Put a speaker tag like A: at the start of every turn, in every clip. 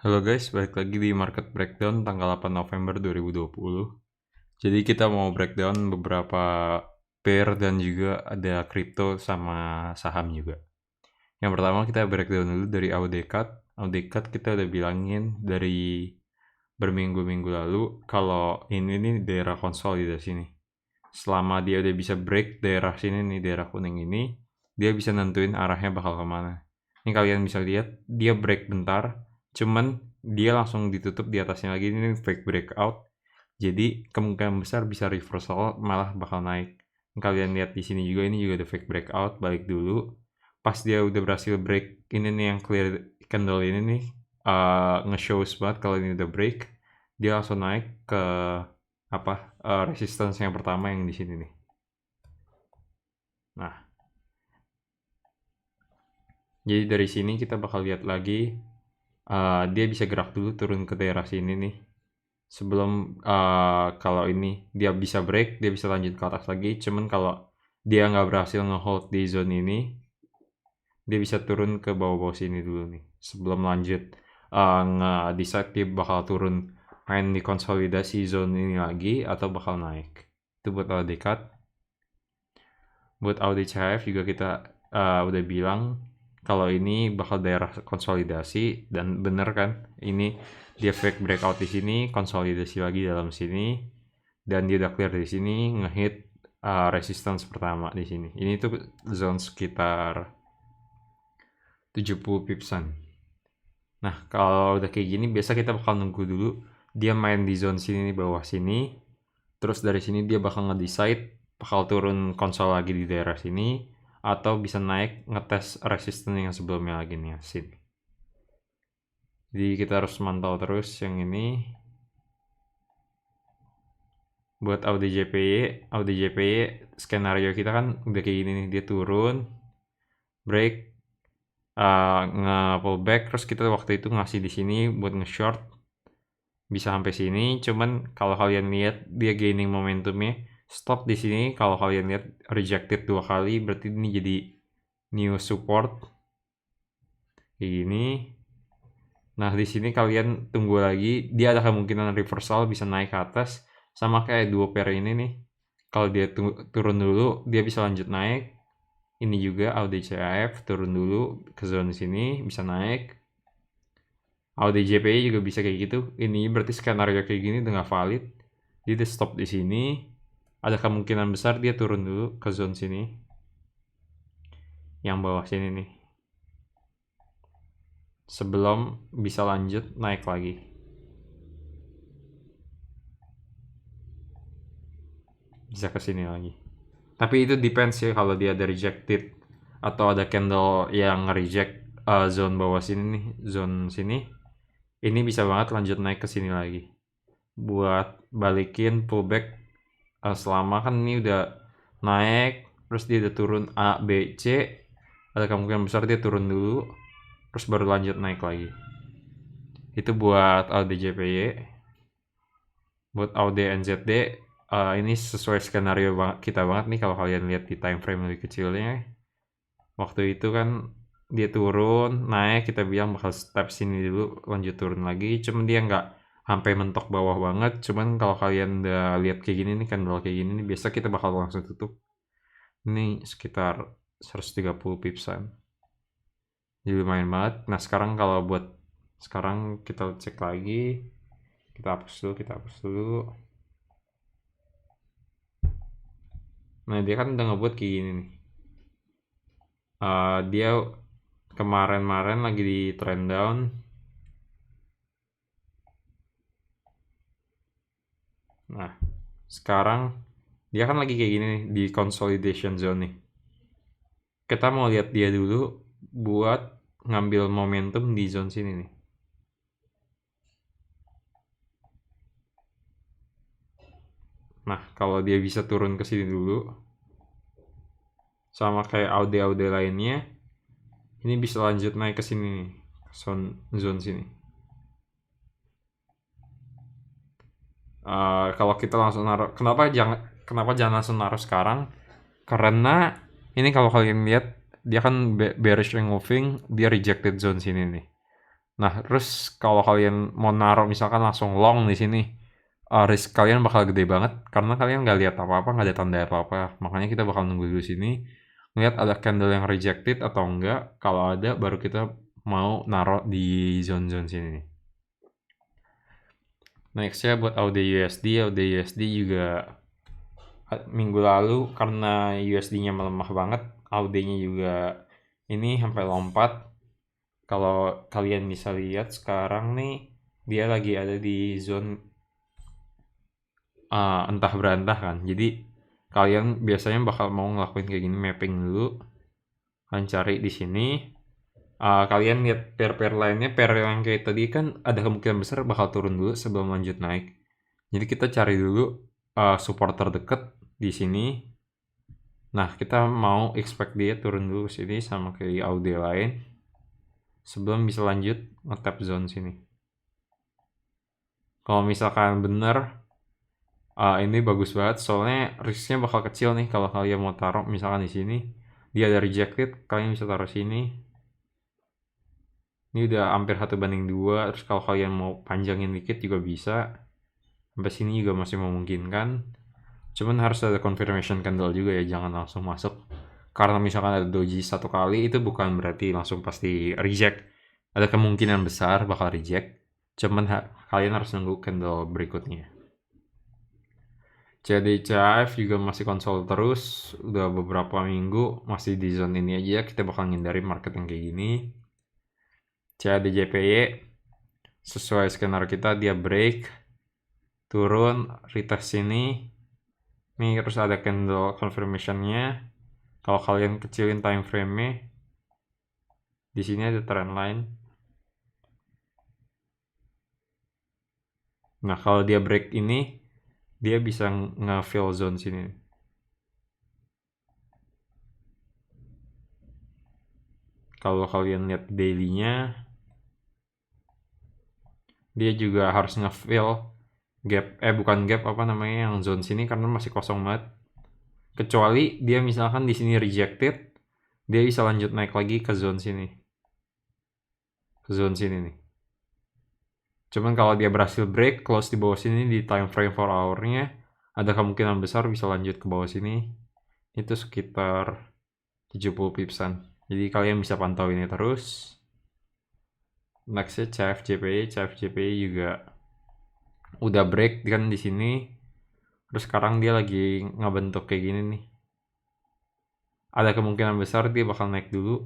A: Halo guys, balik lagi di Market Breakdown tanggal 8 November 2020. Jadi kita mau breakdown beberapa pair dan juga ada crypto sama saham juga. Yang pertama kita breakdown dulu dari AUD-CAD. AUD-CAD kita udah bilangin dari berminggu-minggu lalu kalau ini nih daerah konsolidasi nih. Selama dia udah bisa break daerah sini nih, daerah kuning ini, dia bisa nentuin arahnya bakal kemana. Ini kalian bisa lihat, dia break bentar, cuman dia langsung ditutup di atasnya lagi, ini fake breakout. Jadi kemungkinan besar bisa reversal, malah bakal naik. Ini kalian lihat di sini juga, ini juga ada fake breakout, balik dulu. Pas dia udah berhasil break, ini nih yang clear candle ini nih, nge-shows banget kalau ini udah break. Dia langsung naik ke resistance yang pertama yang di sini nih. Nah, jadi dari sini kita bakal lihat lagi dia bisa gerak dulu turun ke daerah sini nih. Sebelum kalau ini dia bisa break, dia bisa lanjut ke atas lagi. Cuman kalau dia nggak berhasil ngehold di zone ini, dia bisa turun ke bawah-bawah sini dulu nih. Sebelum lanjut nge-decide dia bakal turun main di konsolidasi zone ini lagi atau bakal naik. Itu buat AUD-CAD. Buat AUD-CHF juga kita udah bilang kalau ini bakal daerah konsolidasi dan bener kan, ini dia fake breakout di sini, konsolidasi lagi dalam sini, dan dia udah clear di sini, ngehit resistance pertama di sini. Ini tuh zone sekitar 70 pipsan. Nah, kalau udah kayak gini, biasa kita bakal nunggu dulu dia main di zone sini, bawah sini. Terus dari sini dia bakal nge-decide bakal turun konsol lagi di daerah sini atau bisa naik ngetes resistance yang sebelumnya lagi nih sini. Jadi kita harus mantau terus yang ini. Buat AUD-JPY skenario kita kan udah kayak gini nih, dia turun, break, nge-pullback, terus kita waktu itu ngasih di sini buat nge-short bisa sampai sini. Cuman kalau kalian lihat dia gaining momentumnya, stop di sini. Kalau kalian lihat rejected 2 kali, berarti ini jadi new support kayak gini. Nah, di sini kalian tunggu lagi, dia ada kemungkinan reversal bisa naik ke atas sama kayak dua pair ini nih. Kalau dia turun dulu, dia bisa lanjut naik. Ini juga AUD-CHF turun dulu ke zone sini bisa naik. AUD-JPY juga bisa kayak gitu. Ini berarti skenario kayak gini udah nggak valid. Dia stop di sini. Ada kemungkinan besar dia turun dulu ke zone sini. Yang bawah sini nih. Sebelum bisa lanjut naik lagi. Bisa ke sini lagi. Tapi itu depends ya kalau dia ada rejected atau ada candle yang reject zone bawah sini nih, zone sini. Ini bisa banget lanjut naik ke sini lagi. Buat balikin pullback selama kan ini udah naik, terus dia udah turun A, B, C, ada kemungkinan besar dia turun dulu, terus baru lanjut naik lagi. Itu buat AUD-JPY. Buat AUD-NZD, ini sesuai skenario kita banget nih kalau kalian lihat di time frame lebih kecilnya. Waktu itu kan dia turun, naik, kita bilang bakal step sini dulu, lanjut turun lagi. Cuman dia nggak sampai mentok bawah banget. Cuman kalau kalian udah lihat kayak gini nih, candle kayak gini nih, biasa kita bakal langsung tutup. Ini sekitar 130 pipsan. Jadi lumayan banget. Nah sekarang kalau buat sekarang kita cek lagi. Kita hapus dulu. Nah dia kan udah ngebuat kayak gini nih. Dia kemarin lagi di trend down. Nah sekarang dia kan lagi kayak gini nih di consolidation zone nih. Kita mau lihat dia dulu buat ngambil momentum di zone sini nih. Nah kalau dia bisa turun ke sini dulu, sama kayak AUD lainnya, ini bisa lanjut naik ke sini nih, zone sini. Kalau kita langsung naruh, kenapa jangan langsung naruh sekarang? Karena ini kalau kalian lihat dia kan bearish moving, dia rejected zone sini nih. Nah, terus kalau kalian mau naruh misalkan langsung long di sini, risk kalian bakal gede banget karena kalian nggak lihat apa-apa, nggak ada tanda apa-apa. Makanya kita bakal nunggu dulu sini, lihat ada candle yang rejected atau enggak. Kalau ada, baru kita mau naruh di zone-zone sini nih. Nextnya buat AUD USD juga minggu lalu karena USD-nya melemah banget, AUD-nya juga ini sampai lompat. Kalau kalian bisa lihat sekarang nih, dia lagi ada di zone entah berantah kan. Jadi kalian biasanya bakal mau ngelakuin kayak gini, mapping dulu. Kalian cari di sini. Kalian lihat pair-pair lainnya, pair yang kayak tadi kan ada kemungkinan besar bakal turun dulu sebelum lanjut naik. Jadi kita cari dulu support terdekat di sini. Nah, kita mau expect dia turun dulu sini sama kayak AUD lain sebelum bisa lanjut nge-tap zone sini. Kalau misalkan bener ini bagus banget soalnya risknya bakal kecil nih kalau kalian mau taruh misalkan di sini. Dia ada rejected, kalian bisa taruh sini. Ini udah hampir 1/2, terus kalau kalian mau panjangin dikit juga bisa. Sampai sini juga masih memungkinkan. Cuman harus ada confirmation candle juga ya, jangan langsung masuk. Karena misalkan ada doji satu kali itu bukan berarti langsung pasti reject. Ada kemungkinan besar bakal reject. Cuman kalian harus nunggu candle berikutnya. CAD/CAF juga masih konsol terus, udah beberapa minggu masih di zone ini aja. Kita bakal ngindarin market yang kayak gini. CAD/JPY sesuai skenario kita, dia break, turun, retest sini. Nih terus ada candle confirmation-nya. Kalau kalian kecilin time frame-nya, di sini ada trend line. Nah, kalau dia break ini, dia bisa nge-fill zone sini. Kalau kalian lihat daily-nya, dia juga harus nge-fill gap, bukan gap, apa namanya, yang zone sini karena masih kosong banget. Kecuali dia misalkan di sini rejected, dia bisa lanjut naik lagi ke zone sini. Ke zone sini nih. Cuman kalau dia berhasil break, close di bawah sini di time frame 4 hour-nya, ada kemungkinan besar bisa lanjut ke bawah sini. Itu sekitar 70 pipsan. Jadi kalian bisa pantau ini terus. Nextnya CFJPY juga udah break kan di sini. Terus sekarang dia lagi ngebentuk kayak gini nih. Ada kemungkinan besar dia bakal naik dulu.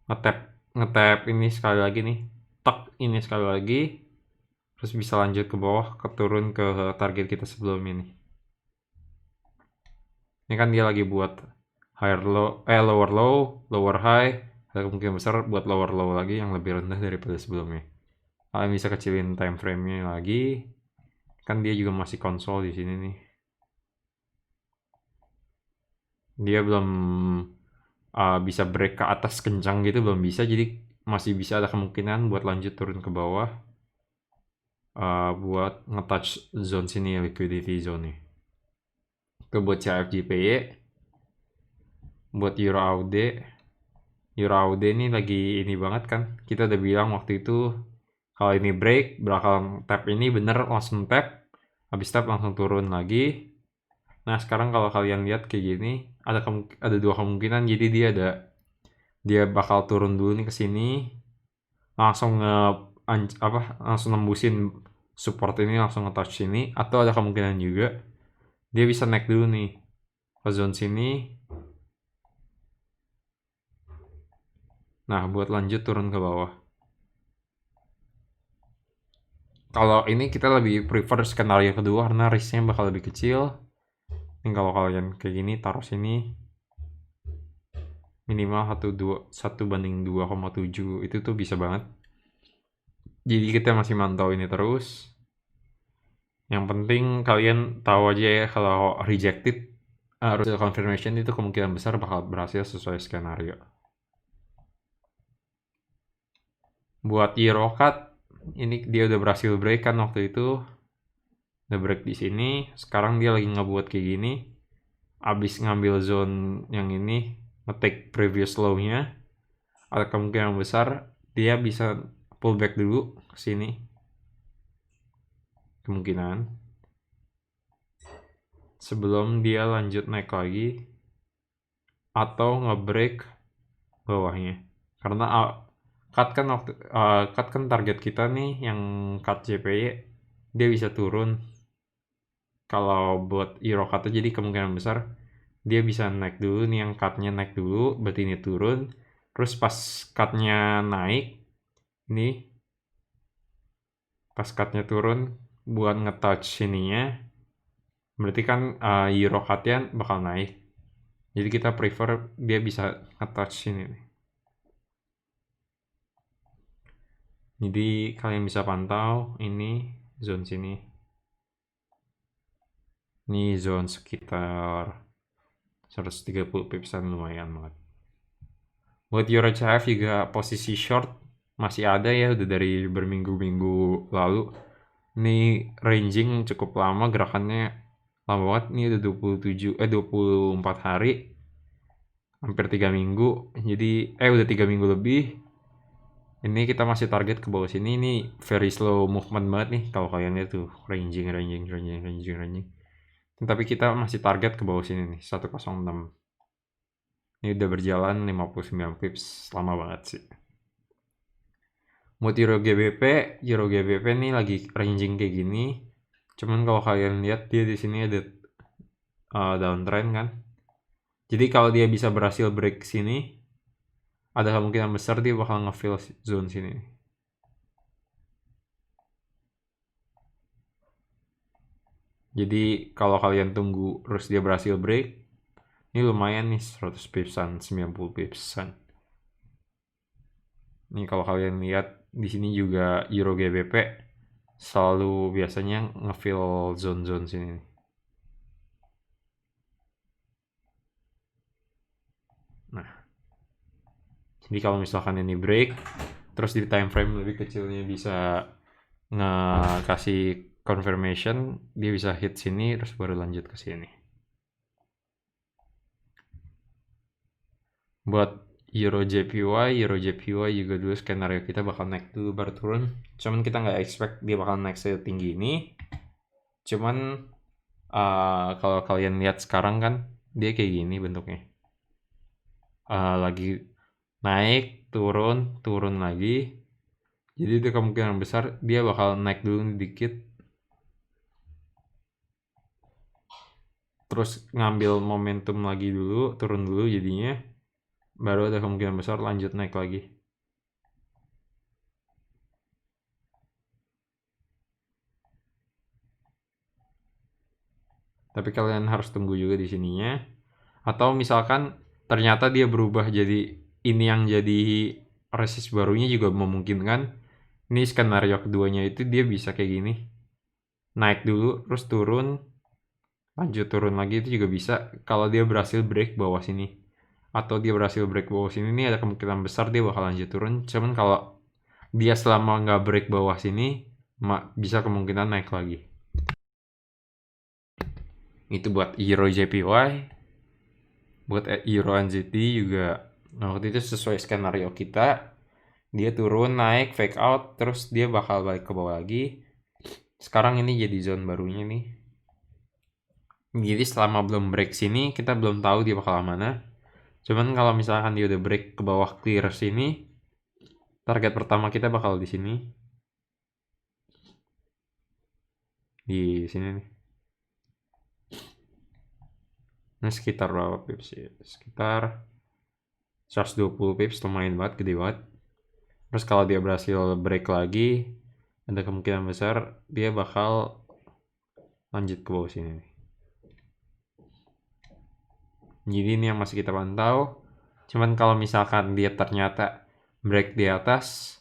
A: Ngetap ini sekali lagi nih. Tak ini sekali lagi. Terus bisa lanjut ke bawah, turun ke target kita sebelum ini. Ini kan dia lagi buat lower low, lower high. Ada kemungkinan besar buat lower low lagi yang lebih rendah daripada sebelumnya. Kalian bisa kecilin time frame-nya lagi. Kan dia juga masih konsol di sini nih. Dia belum bisa break ke atas kencang gitu, belum bisa. Jadi masih bisa ada kemungkinan buat lanjut turun ke bawah. Buat nge-touch zone sini, liquidity zone nih. Itu buat CFJPY. Buat Euro AUD ini lagi ini banget kan. Kita udah bilang waktu itu kalau ini break bakal tap ini bener langsung tap. Habis tap langsung turun lagi. Nah, sekarang kalau kalian lihat kayak gini, ada dua kemungkinan. Jadi dia bakal turun dulu nih ke sini. Langsung langsung nembusin support ini, langsung nge-touch sini, atau ada kemungkinan juga dia bisa naik dulu nih ke zone sini. Nah, buat lanjut turun ke bawah. Kalau ini kita lebih prefer skenario kedua karena risknya bakal lebih kecil. Ini kalau kalian kayak gini taruh sini minimal 1/2,7 itu tuh bisa banget. Jadi kita masih mantau ini terus. Yang penting kalian tahu aja ya kalau rejected harus confirmation itu kemungkinan besar bakal berhasil sesuai skenario. Buat Eurocat ini dia udah berhasil break kan waktu itu. Udah break di sini, sekarang dia lagi ngebuat kayak gini. Abis ngambil zone yang ini, nge-take previous low-nya. ada kemungkinan besar dia bisa pullback dulu ke sini, kemungkinan sebelum dia lanjut naik lagi atau nge-break bawahnya. Karena cut kan target kita nih yang cut JPY dia bisa turun. Kalau buat Euro cut jadi kemungkinan besar dia bisa naik dulu nih, yang cutnya naik dulu, berarti ini turun. Terus pas cutnya naik, ini pas cutnya turun buat nge-touch sininya, berarti kan Euro cut-nya bakal naik. Jadi kita prefer dia bisa nge-touch sini nih. Jadi kalian bisa pantau ini zone sini. Ini zone sekitar 130 pipsan, lumayan banget. Buat Euro CHF juga posisi short masih ada ya, udah dari berminggu-minggu lalu. Ini ranging cukup lama, gerakannya lama banget. Ini udah 24 hari, hampir 3 minggu. Jadi udah 3 minggu lebih. Ini kita masih target ke bawah sini. Ini very slow movement banget nih kalau kalian lihat tuh, ranging. Tapi kita masih target ke bawah sini nih, 106. Ini udah berjalan 59 pips, lama banget sih. Buat Euro GBP nih lagi ranging kayak gini. Cuman kalau kalian lihat dia di sini ada downtrend kan. Jadi kalau dia bisa berhasil break sini, ada kemungkinan besar dia bakal nge-fill zone sini. Jadi kalau kalian tunggu terus dia berhasil break, ini lumayan nih 100 pipsan, 90 pipsan. Nih kalau kalian lihat di sini juga Euro GBP selalu biasanya nge-fill zone-zone sini. Nah, jadi kalau misalkan ini break, terus di time frame lebih kecilnya bisa ngasih confirmation, dia bisa hit sini terus baru lanjut ke sini. Buat Euro JPY juga dulu skenario kita bakal naik dulu baru turun. Cuman kita nggak expect dia bakal naik setinggi ini. Cuman kalau kalian lihat sekarang kan dia kayak gini bentuknya. Lagi naik, turun lagi. Jadi itu kemungkinan besar dia bakal naik dulu dikit. Terus ngambil momentum lagi dulu, turun dulu jadinya. Baru ada kemungkinan besar lanjut naik lagi. Tapi kalian harus tunggu juga di sininya. Atau misalkan ternyata dia berubah jadi ini yang jadi resist barunya juga memungkinkan. Ini skenario keduanya itu dia bisa kayak gini. Naik dulu, terus turun, lanjut turun lagi itu juga bisa. Kalau dia berhasil break bawah sini. Atau dia berhasil break bawah sini, ini ada kemungkinan besar dia bakal lanjut turun. Cuman kalau dia selama nggak break bawah sini, bisa kemungkinan naik lagi. Itu buat Euro JPY. Buat Euro NZD juga waktu itu sesuai skenario kita, dia turun, naik, fake out, terus dia bakal balik ke bawah lagi. Sekarang ini jadi zone barunya nih. Jadi selama belum break sini, kita belum tahu dia bakal mana. Cuman kalau misalkan dia udah break ke bawah clear sini, target pertama kita bakal di sini. Di sini nih. Ini sekitar berapa pips ya? Sekitar 120 pips, lumayan banget, gede banget. Terus kalau dia berhasil break lagi, ada kemungkinan besar dia bakal lanjut ke bawah sini nih. Jadi ini yang masih kita pantau. Cuman kalau misalkan dia ternyata break di atas,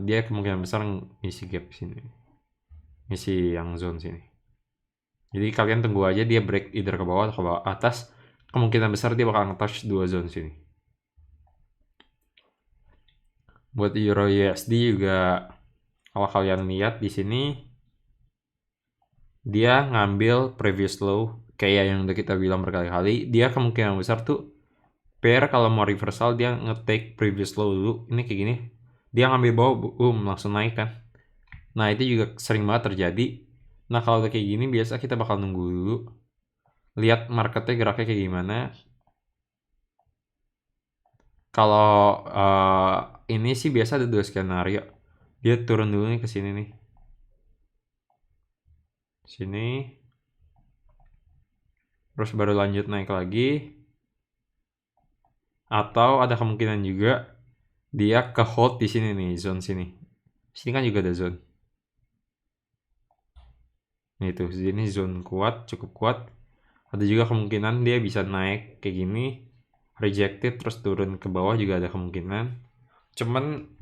A: dia kemungkinan besar ngisi gap sini, ngisi yang zone sini. Jadi kalian tunggu aja dia break either ke bawah atau ke bawah atas, kemungkinan besar dia bakal nge-touch dua zone sini. Buat Euro USD juga kalau kalian lihat di sini dia ngambil previous low kayak yang udah kita bilang berkali-kali, dia kemungkinan besar tuh pair kalau mau reversal dia nge-take previous low dulu. Ini kayak gini. Dia ngambil bawah, langsung naik kan. Nah, itu juga sering banget terjadi. Nah, kalau udah kayak gini biasa kita bakal nunggu dulu. Lihat marketnya geraknya kayak gimana. Kalau ini sih biasa ada 2 skenario. Dia turun dulu nih ke sini nih. Sini. Terus baru lanjut naik lagi. Atau ada kemungkinan juga dia ke hold di sini nih, zone sini. Sini kan juga ada zone. Nah itu, sini zone kuat, cukup kuat. Ada juga kemungkinan dia bisa naik kayak gini, rejected terus turun ke bawah juga ada kemungkinan. Cuman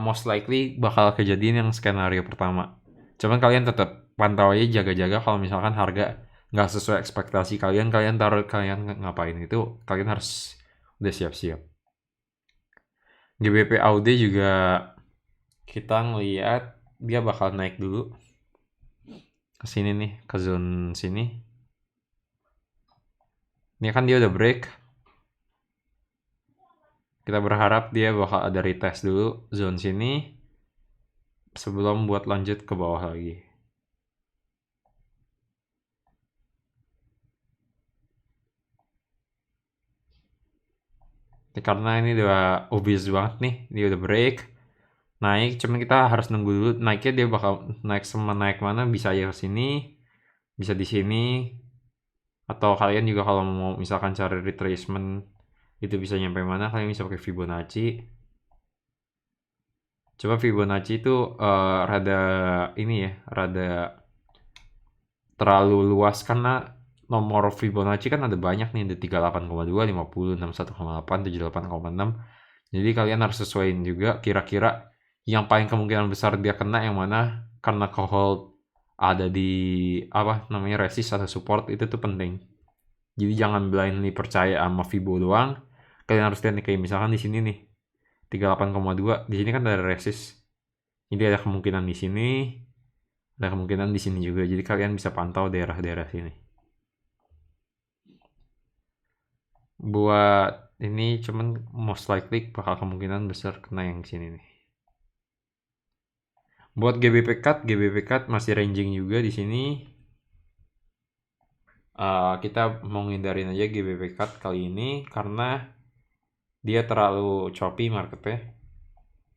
A: most likely bakal kejadian yang skenario pertama. Cuman kalian tetap pantau aja, jaga-jaga kalau misalkan harga nggak sesuai ekspektasi kalian taruh, kalian ngapain itu, kalian harus udah siap-siap. GBP AUD juga kita ngelihat dia bakal naik dulu ke sini nih, ke zone sini. Ini kan dia udah break. Kita berharap dia bakal ada retest dulu zone sini sebelum buat lanjut ke bawah lagi. Karena ini udah obvious banget nih, dia udah break naik, cuman kita harus nunggu dulu naiknya. Dia bakal naik sama naik mana, bisa aja ke sini, bisa di sini, atau kalian juga kalau mau misalkan cari retracement itu bisa nyampe mana, kalian bisa pakai Fibonacci. Coba Fibonacci itu rada ini ya, rada terlalu luas karena nomor Fibonacci kan ada banyak nih, ada 38,2, 50, 61,8, 78,6. Jadi kalian harus sesuaiin juga kira-kira yang paling kemungkinan besar dia kena yang mana, karena ke hold ada di apa namanya resist atau support, itu tuh penting. Jadi jangan blindly percaya sama Fibo doang. Kalian harus lihat nih, kayak misalkan di sini nih 38,2, di sini kan ada resist. Jadi ada kemungkinan di sini, ada kemungkinan di sini juga. Jadi kalian bisa pantau daerah-daerah sini. Buat ini cuman most likely bakal kemungkinan besar kena yang sini nih. Buat GBP cut masih ranging juga di sini. Kita mau ngindarin aja GBP cut kali ini karena dia terlalu choppy marketnya.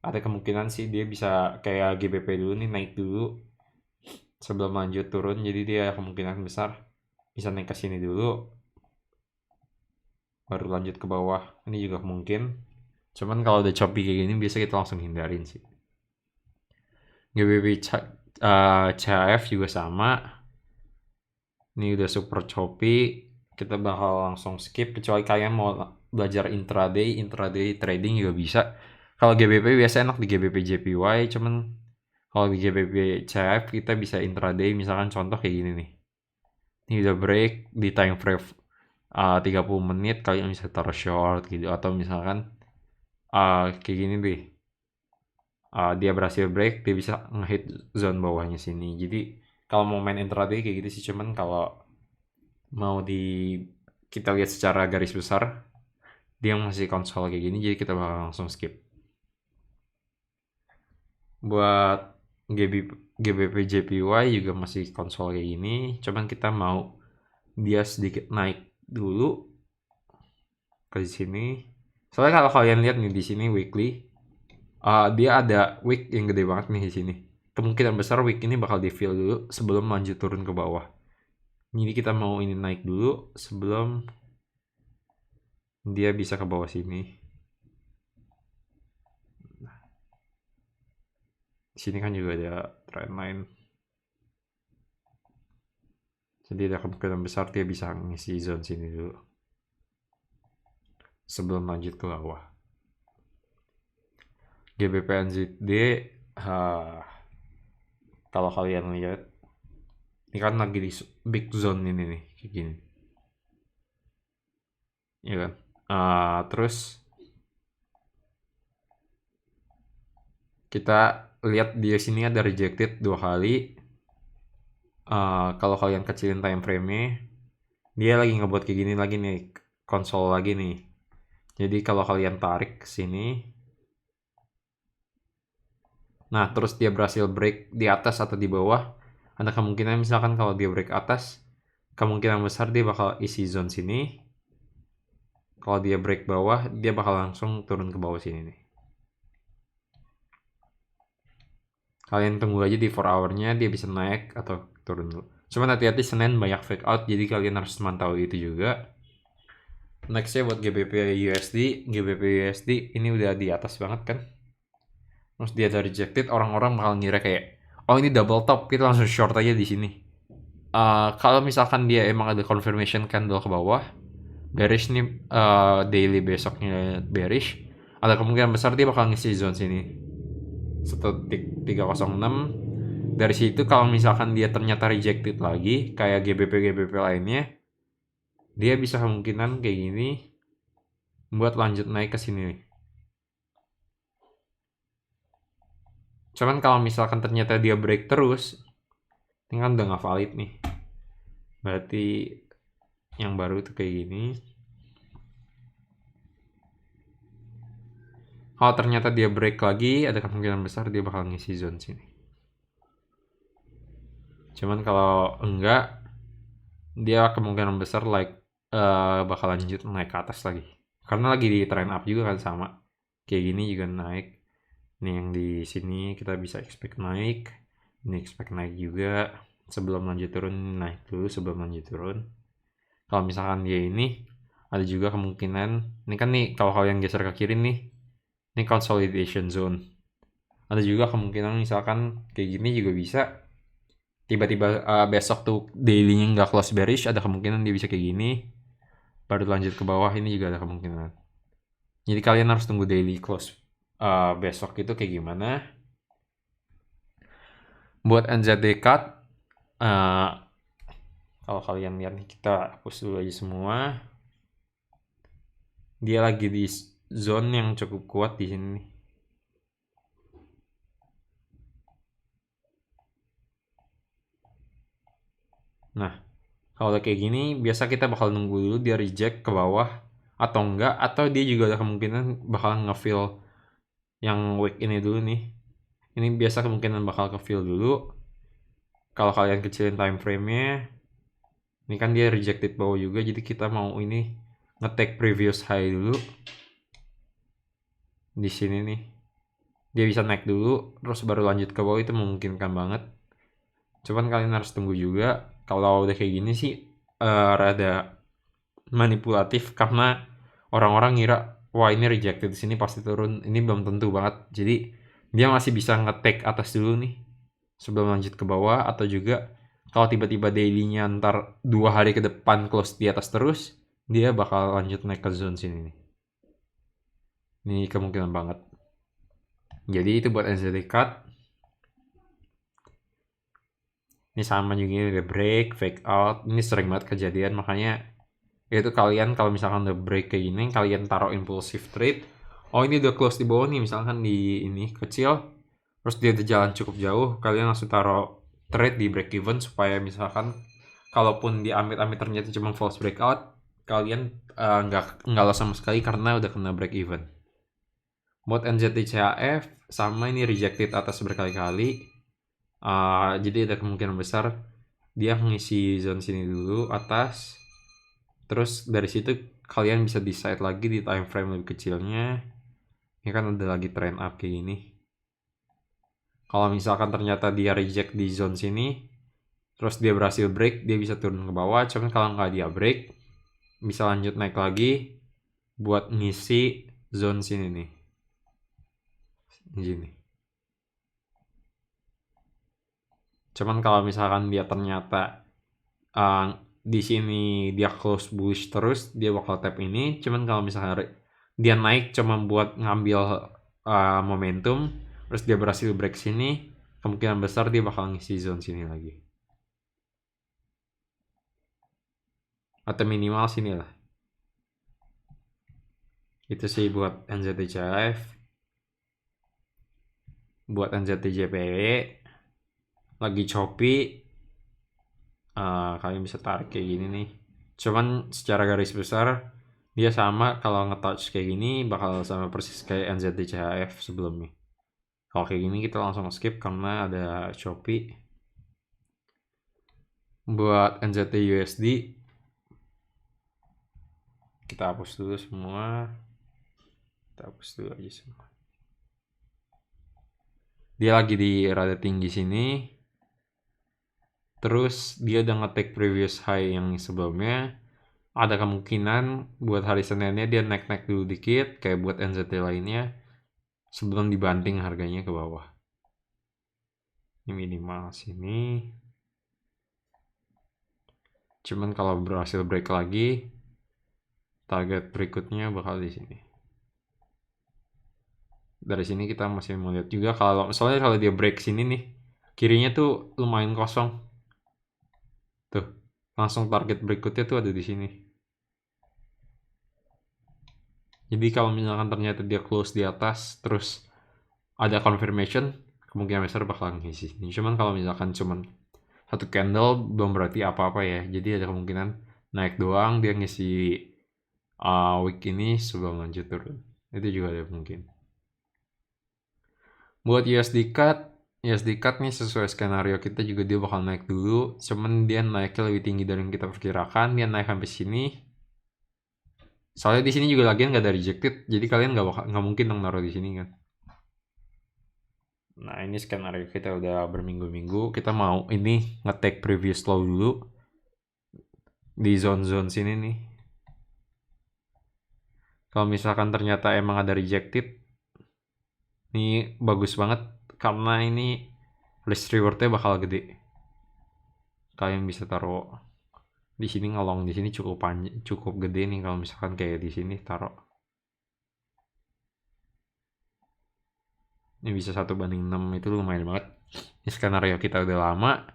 A: Ada kemungkinan sih dia bisa kayak GBP dulu nih, naik dulu sebelum lanjut turun. Jadi dia kemungkinan besar bisa naik ke sini dulu baru lanjut ke bawah. Ini juga mungkin. Cuman kalau udah choppy kayak gini biasa kita langsung hindarin sih. GBP CHF juga sama. Ini udah super choppy, kita bakal langsung skip kecuali kalian mau belajar intraday trading juga bisa. Kalau GBP biasa enak di GBP JPY, cuman kalau di GBP CHF kita bisa intraday. Misalkan contoh kayak gini nih, ini udah break di time frame 30 menit, kalian bisa taruh short gitu. Atau misalkan kayak gini deh, dia berhasil break, dia bisa ngehit zone bawahnya sini. Jadi kalau mau main intraday kayak gitu sih. Cuman kalau mau kita lihat secara garis besar, dia masih konsol kayak gini, jadi kita bakal langsung skip. Buat GBP JPY juga masih konsol kayak gini, cuman kita mau dia sedikit naik dulu ke sini. Soalnya kalau kalian lihat nih di sini weekly, dia ada wick yang gede banget nih di sini. Kemungkinan besar wick ini bakal di fill dulu sebelum lanjut turun ke bawah. Jadi kita mau ini naik dulu sebelum dia bisa ke bawah sini. Di sini kan juga ada trend line. Jadi ada kemungkinan besar dia bisa ngisi zone sini dulu sebelum lanjut ke bawah. GBP NZD, kalau kalian lihat, ini kan lagi di big zone ini nih, kayak gini. Ya kan? Terus kita lihat di sini ada rejected 2 kali. Kalau kalian kecilin time frame-nya, dia lagi ngebuat kayak gini lagi nih, konsol lagi nih. Jadi kalau kalian tarik ke sini, nah terus dia berhasil break di atas atau di bawah, ada kemungkinan misalkan kalau dia break atas, kemungkinan besar dia bakal isi zone sini. Kalau dia break bawah, dia bakal langsung turun ke bawah sini nih. Kalian tunggu aja di 4 hour-nya dia bisa naik atau turun dulu. Cuman hati-hati Senin banyak fake out, jadi kalian harus mantau itu juga. Nextnya buat GBP USD, GBP USD ini udah di atas banget kan. Terus dia ada rejected, orang-orang bakal ngira kayak, oh ini double top, kita langsung short aja di sini. Kalau misalkan dia emang ada confirmation candle ke bawah, bearish nih, daily besoknya bearish, ada kemungkinan besar dia bakal ngisi zone sini 1306. Dari situ kalau misalkan dia ternyata rejected lagi kayak GBP lainnya, dia bisa kemungkinan kayak gini buat lanjut naik ke sini nih. Cuman kalau misalkan ternyata dia break terus, ini kan udah nggak valid nih. Berarti yang baru tuh kayak gini. Kalau ternyata dia break lagi, ada kemungkinan besar dia bakal ngisi zone sini. Cuman kalau enggak, dia kemungkinan besar bakal lanjut naik ke atas lagi. Karena lagi di trend up juga kan sama. Kayak gini juga naik. Nih yang di sini kita bisa expect naik. Ini expect naik juga. Sebelum lanjut turun, naik dulu sebelum lanjut turun. Kalau misalkan dia ini, ada juga kemungkinan. Ini kan nih, kalau kalian geser ke kiri nih, ini consolidation zone. Ada juga kemungkinan misalkan kayak gini juga bisa. Tiba-tiba besok tuh daily-nya nggak close bearish, ada kemungkinan dia bisa kayak gini. Baru lanjut ke bawah, ini juga ada kemungkinan. Jadi kalian harus tunggu daily close besok itu kayak gimana. Buat NZD cut, kalau kalian lihat nih, kita hapus dulu aja semua. Dia lagi di zone yang cukup kuat di sini. Nah, kalau kayak gini, biasa kita bakal nunggu dulu dia reject ke bawah atau enggak, atau dia juga ada kemungkinan bakal nge-fill yang week ini dulu nih. Ini biasa kemungkinan bakal ke-fill dulu. Kalau kalian kecilin time frame-nya, ini kan dia rejected bawah juga, jadi kita mau ini nge-take previous high dulu. Di sini nih. Dia bisa naik dulu, terus baru lanjut ke bawah, itu memungkinkan banget. Cuman kalian harus tunggu juga. Kalau udah kayak gini sih rada manipulatif karena orang-orang ngira wah ini rejected di sini pasti turun. Ini belum tentu banget. Jadi dia masih bisa nge-take atas dulu nih sebelum lanjut ke bawah, atau juga kalau tiba-tiba daily-nya ntar 2 hari ke depan close di atas terus, dia bakal lanjut naik ke zone sini nih. Ini kemungkinan banget. Jadi itu buat NZD cut. Ini sama juga, udah break, fake out. Ini sering banget kejadian, makanya itu kalian kalau misalkan udah break kayak gini, kalian taruh impulsive trade. Oh ini udah close di bawah nih, misalkan di ini kecil, terus dia udah jalan cukup jauh, kalian langsung taruh trade di break even supaya misalkan kalaupun di amit-amit ternyata cuma false breakout, kalian nggak loss sama sekali karena udah kena break even. Buat NZTCHF sama, ini rejected atas berkali-kali. Jadi ada kemungkinan besar dia mengisi zone sini dulu atas, terus dari situ kalian bisa decide lagi di time frame lebih kecilnya. Ini kan ada lagi trend up kayak gini. Kalau misalkan ternyata dia reject di zone sini, terus dia berhasil break, dia bisa turun ke bawah. Cuman kalau nggak dia break, bisa lanjut naik lagi buat ngisi zone sini nih. Gini. Cuman kalau misalkan dia ternyata di sini dia close bullish terus, dia bakal tap ini. Cuman kalau misalkan dia naik cuma buat ngambil momentum, terus dia berhasil break sini, kemungkinan besar dia bakal ngisi zone sini lagi. Atau minimal sini lah. Itu sih buat NZTCF. Buat NZTJPW lagi choppy, kalian bisa tarik kayak gini nih. Cuman secara garis besar Dia sama kalau nge-touch kayak gini bakal sama persis kayak NZD-CHF sebelumnya. Kalau kayak gini kita langsung skip karena ada Shopee. Buat NZD USD kita hapus dulu semua. Kita hapus dulu aja semua. Dia lagi di rada tinggi sini. Terus dia udah nge-take previous high yang sebelumnya. Ada kemungkinan buat hari Seninnya dia naik-naik dulu dikit kayak buat NZD lainnya sebelum dibanting harganya ke bawah. Ini minimal sini. Cuman kalau berhasil break lagi, target berikutnya bakal di sini. Dari sini kita masih mau lihat juga kalau misalnya kalau dia break sini nih, kirinya tuh lumayan kosong. Tuh, langsung target berikutnya tuh ada di sini. Jadi kalau misalkan ternyata dia close di atas, terus ada confirmation, kemungkinan besar bakal ngisi. Cuman kalau misalkan cuman satu candle belum berarti apa-apa ya. Jadi ada kemungkinan naik doang dia ngisi week ini sebelum lanjut turun. Itu juga ada mungkin. Buat USD CAD nih sesuai skenario kita juga dia bakal naik dulu. Cuman dia naiknya lebih tinggi dari yang kita perkirakan. Dia naik sampai sini. Soalnya di sini juga lagian nggak ada rejected, jadi kalian nggak mungkin dong naruh di sini kan. Nah ini skenario kita udah berminggu-minggu. Kita mau ini nge-take previous low dulu di zone-zone sini nih. Kalau misalkan ternyata emang ada rejected, ini bagus banget karena ini risk rewardnya bakal gede. Kalian bisa taruh di sini ngelong di sini cukup gede nih kalau misalkan kayak di sini taruh. Ini bisa 1/6 itu lumayan banget. Ini skenario kita udah lama.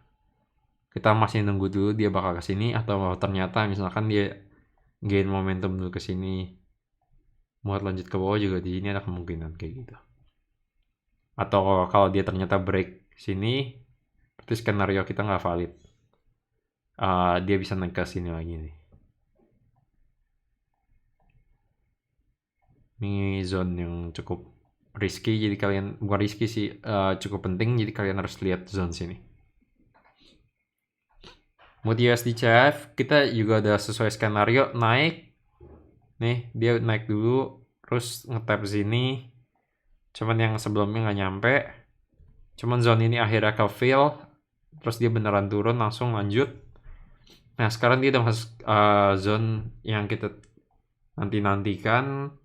A: Kita masih nunggu dulu dia bakal ke sini atau ternyata misalkan dia gain momentum dulu ke sini. Buat lanjut ke bawah juga di sini ada kemungkinan kayak gitu. Atau kalau dia ternyata break sini, berarti skenario kita nggak valid. Dia bisa naik ke sini lagi nih. Ini zone yang cukup risky, jadi kalian bukan risky sih, cukup penting, jadi kalian harus lihat zone sini. Buat USD CHF kita juga ada sesuai skenario naik. Nih dia naik dulu, terus nge-tap sini. Cuman yang sebelumnya nggak nyampe. Cuman zone ini akhirnya ke fill, terus dia beneran turun langsung lanjut. Nah sekarang dia udah masuk zone yang kita nantikan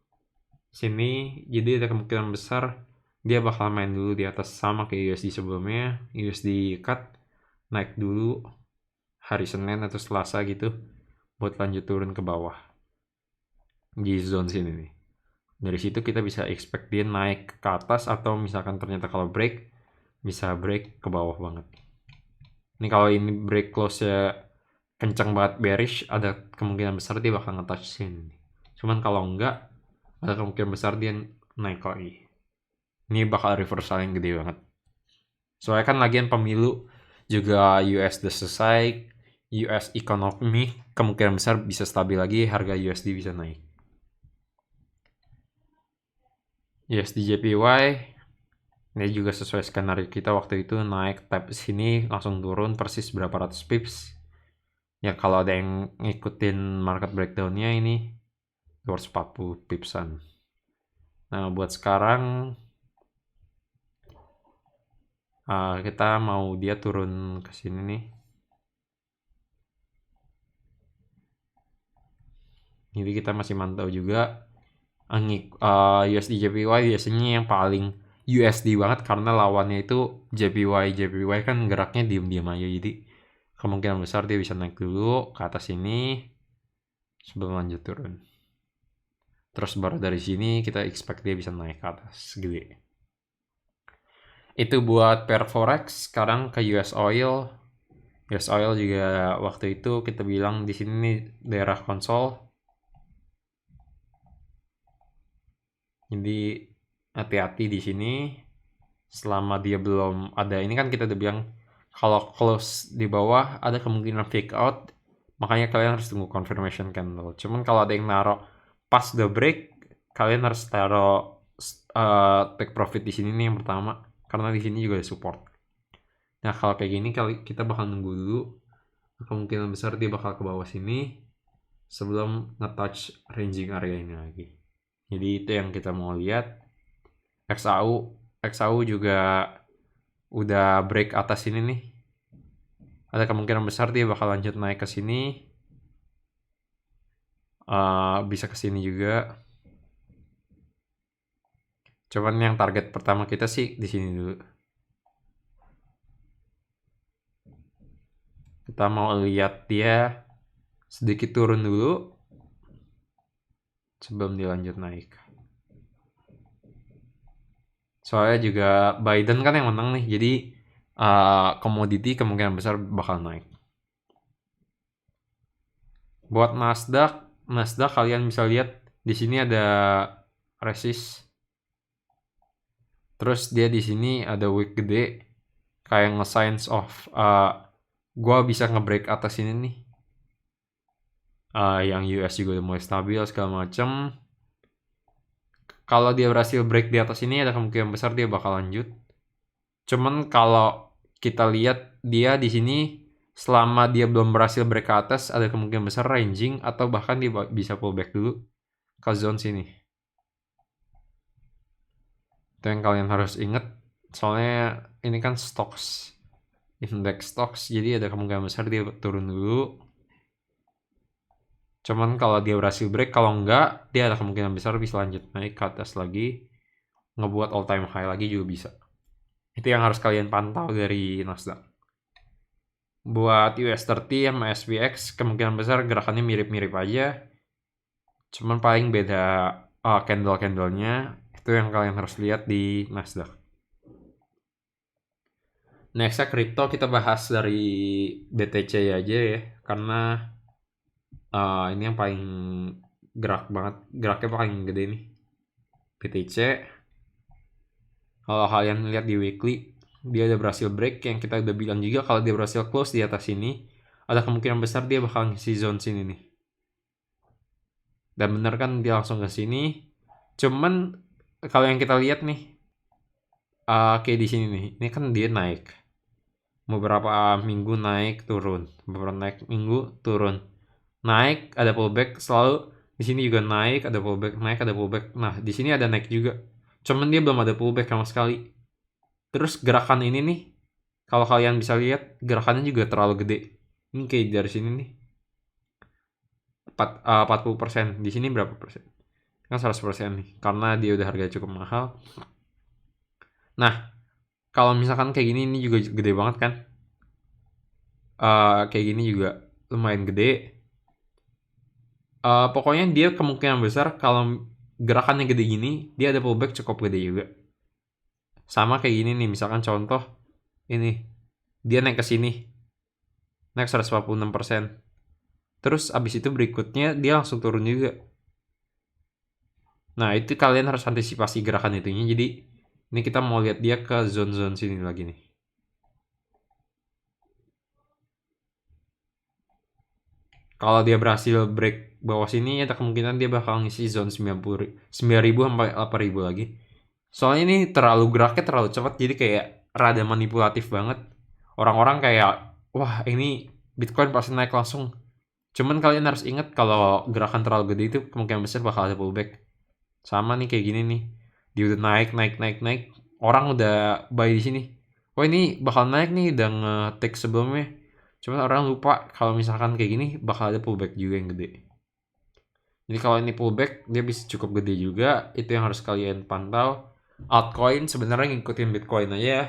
A: sini, jadi ada kemungkinan besar dia bakal main dulu di atas sama kayak USD sebelumnya. USD CAD naik dulu hari Senin atau Selasa gitu buat lanjut turun ke bawah di zone sini nih. Dari situ kita bisa expect dia naik ke atas atau misalkan ternyata kalau break bisa break ke bawah banget. Ini kalau ini break close ya kencang banget bearish, ada kemungkinan besar dia bakal nge-touch sini. Cuman kalau enggak, ada kemungkinan besar dia naik lagi. Ini bakal reversal yang gede banget. Soalnya kan lagian pemilu juga US udah selesai, US economy kemungkinan besar bisa stabil lagi, harga USD bisa naik. USD JPY ini juga sesuai skenario kita waktu itu naik tap sini langsung turun persis berapa ratus pips. Ya kalau ada yang ngikutin market breakdownnya ini 240 pipsan. Nah buat sekarang kita mau dia turun ke sini nih. Jadi kita masih mantau juga. USD JPY biasanya yang paling USD banget karena lawannya itu JPY kan geraknya diem-diem aja, jadi kemungkinan besar dia bisa naik dulu ke atas ini sebelum lanjut turun. Terus baru dari sini kita expect dia bisa naik ke atas gede. Itu buat pair forex. Sekarang ke US oil. US oil juga waktu itu kita bilang di sini nih daerah konsol. Jadi hati-hati di sini selama dia belum ada. Ini kan kita udah bilang kalau close di bawah ada kemungkinan fake out, makanya kalian harus tunggu confirmation candle. Cuman kalau ada yang naruh pas udah break kalian harus taruh take profit di sini nih yang pertama, karena di sini juga ada support. Nah kalau kayak gini kita bakal nunggu dulu, kemungkinan besar dia bakal ke bawah sini sebelum nge-touch ranging area ini lagi. Jadi itu yang kita mau lihat. XAU juga udah break atas ini nih, ada kemungkinan besar dia bakal lanjut naik ke sini, bisa ke sini juga. Cuman yang target pertama kita sih di sini dulu. Kita mau lihat dia sedikit turun dulu sebelum dia lanjut naik. Soalnya juga Biden kan yang menang nih, jadi komoditi kemungkinan besar bakal naik. Buat Nasdaq kalian bisa lihat di sini ada resist. Terus dia di sini ada wick gede, kayak nge-signs of gua bisa nge-break atas ini nih. Yang US juga udah mulai stabil segala macem. Kalau dia berhasil break di atas ini ada kemungkinan besar dia bakal lanjut. Cuman kalau kita lihat dia di sini selama dia belum berhasil break ke atas ada kemungkinan besar ranging atau bahkan dia bisa pullback dulu ke zone sini. Itu yang kalian harus ingat. Soalnya ini kan stocks, index stocks, jadi ada kemungkinan besar dia turun dulu. Cuman kalau dia berhasil break, kalau enggak dia ada kemungkinan besar bisa lanjut naik ke atas lagi, ngebuat all time high lagi juga bisa. Itu yang harus kalian pantau dari Nasdaq. Buat US30 sama SPX kemungkinan besar gerakannya mirip-mirip aja, cuman paling beda candle-candlenya. Itu yang kalian harus lihat di Nasdaq. Nextnya crypto kita bahas dari BTC aja ya, karena ini yang paling geraknya paling gede nih BTC. Kalau kalian lihat di weekly dia udah berhasil break, yang kita udah bilang juga kalau dia berhasil close di atas sini ada kemungkinan besar dia bakal ngisi zone sini nih, dan bener kan dia langsung ke sini. Cuman kalau yang kita lihat nih kayak di sini nih, ini kan dia naik beberapa minggu, naik turun, beberapa minggu turun, naik ada pullback, selalu di sini juga naik ada pullback, naik ada pullback. Nah di sini ada naik juga, cuman dia belum ada pullback sama sekali. Terus gerakan ini nih kalau kalian bisa lihat gerakannya juga terlalu gede. Ini kayak dari sini nih 40%, di sini berapa persen? Kan 100% nih, karena dia udah harga cukup mahal. Nah kalau misalkan kayak gini, ini juga gede banget kan, kayak gini juga lumayan gede. Pokoknya dia kemungkinan besar kalau gerakannya gede gini dia ada pullback cukup gede juga. Sama kayak gini nih, misalkan contoh ini dia naik ke sini, naik 146%, terus abis itu berikutnya dia langsung turun juga. Nah itu kalian harus antisipasi gerakan itunya. Jadi ini kita mau lihat dia ke zone-zone sini lagi nih. Kalau dia berhasil break bawah sini ada kemungkinan dia bakal ngisi zone 9.000 sampai 8.000 lagi. Soalnya ini geraknya terlalu cepat, jadi kayak rada manipulatif banget. Orang-orang kayak wah ini Bitcoin pasti naik langsung. Cuman kalian harus ingat kalau gerakan terlalu gede itu kemungkinan besar bakal ada pullback. Sama nih kayak gini nih, dia udah naik, orang udah buy di sini. Oh ini bakal naik nih, udah nge-take sebelumnya. Cuman orang lupa kalau misalkan kayak gini bakal ada pullback juga yang gede. Jadi kalau ini pullback dia bisa cukup gede juga. Itu yang harus kalian pantau. Altcoin sebenarnya ngikutin Bitcoin aja ya.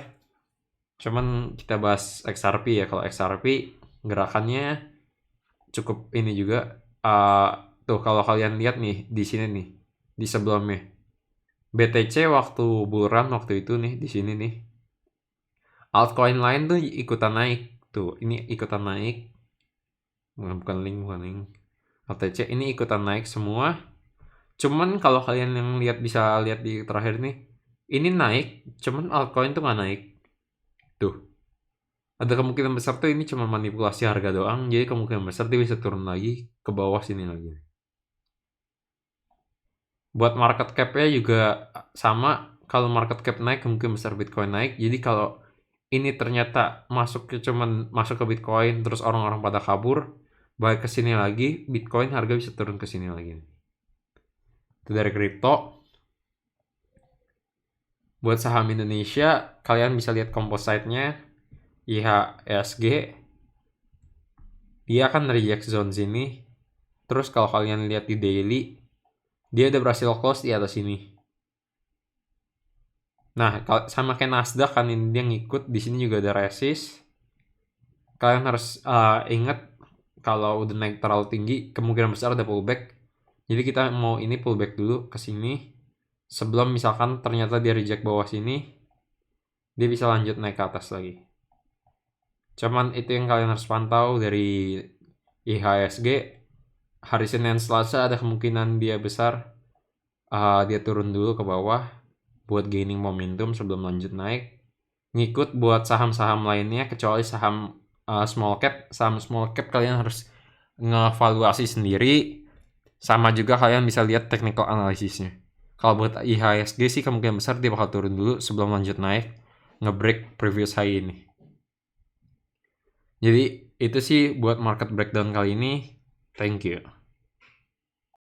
A: Cuman kita bahas XRP ya. Kalau XRP gerakannya cukup ini juga. Tuh kalau kalian lihat nih di sini nih, di sebelumnya BTC waktu bulan waktu itu nih di sini nih, altcoin lain tuh ikutan naik. Tuh ini ikutan naik, bukan link LTC ini ikutan naik semua. Cuman kalau kalian yang bisa lihat di terakhir nih, ini naik cuman altcoin tuh nggak naik. Tuh ada kemungkinan besar tuh ini cuma manipulasi harga doang, jadi kemungkinan besar dia bisa turun lagi ke bawah sini lagi. Buat market cap-nya juga sama, kalau market cap naik kemungkinan besar Bitcoin naik. Jadi kalau ini ternyata cuman masuk ke Bitcoin terus orang-orang pada kabur, balik ke sini lagi, Bitcoin harga bisa turun ke sini lagi. Itu dari kripto. Buat saham Indonesia, kalian bisa lihat composite-nya IHSG. Dia akan reject zone sini. Terus kalau kalian lihat di daily, dia udah berhasil close di atas sini. Nah, sama kayak Nasdaq kan ini dia ngikut, di sini juga ada resist. Kalian harus ingat kalau udah naik terlalu tinggi, kemungkinan besar ada pullback. Jadi kita mau ini pullback dulu ke sini. Sebelum misalkan ternyata dia reject bawah sini, dia bisa lanjut naik ke atas lagi. Cuman itu yang kalian harus pantau dari IHSG. Hari Senin Selasa ada kemungkinan dia besar dia turun dulu ke bawah buat gaining momentum sebelum lanjut naik. Ngikut buat saham-saham lainnya kecuali saham small cap. Saham small cap kalian harus ngevaluasi sendiri. Sama juga kalian bisa lihat technical analysisnya. Kalau buat IHSG sih kemungkinan besar dia bakal turun dulu sebelum lanjut naik, ngebreak previous high ini. Jadi itu sih buat market breakdown kali ini. Thank you.